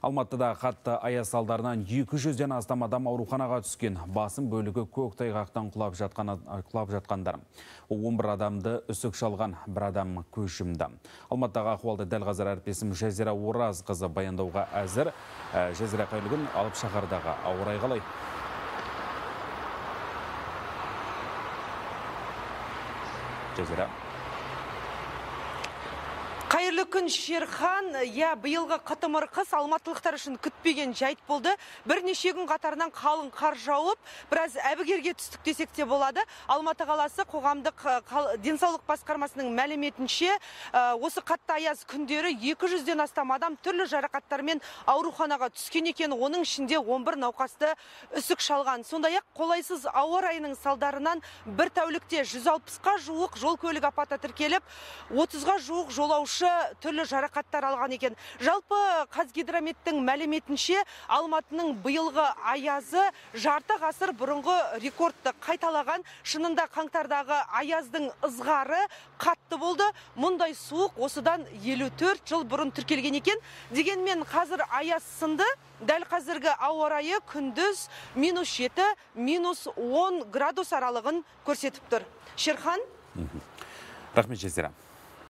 Алматыда қатты аяз салдарынан 200-ден астам адам ауруханаға түскен. Басым бөлігі көктайғақтан құлап жатқандар. 11 адамды үсік шалған, бір адам көз жұмды. Алматыдағы ахуалды дәл қазір әріптесім Жазира Оразқызы баяндауға әзір. Жазира, қайырлы күн. Алып шаһардағы ауа райы қалай? Жазира. Қайырлы күн, Шерхан. Биылғы қытымыр қыс алматылықтар үшін күтпеген жайт болды. Бірнеше күн қатарынан қалың қар жауып, біраз әбігерге түстік десек те болады. Алматы қаласы қоғамдық денсаулық басқармасының мәліметінше, осы қатты аяз күндері 200-ден астам адам түрлі жарақаттармен ауруханаға түскен екен. Оның ішінде 11 науқасты үсік шалған. Сондай-ақ қолайсыз ауа райының салдарынан бір тәулікте 160-қа жуық жол көлік апаты тіркеліп, 30-ға жуық жолаушы түрлі жарақаттар алған екен. Жалпы Қазгидрометтің мәліметінше, Алматының биылғы аязы жарты ғасыр бұрынғы рекордты қайталаған. Шынында қаңтардағы аяздың ызғары қатты болды. Мұндай суық осыдан 54 жыл бұрын тіркелген екен. Дегенмен қазір аяз сынды. Дәл қазіргі ауа райы күндіз -7, -10 градус аралығын көрсетіп тұр. Шерхан? Рахмет, Жазира.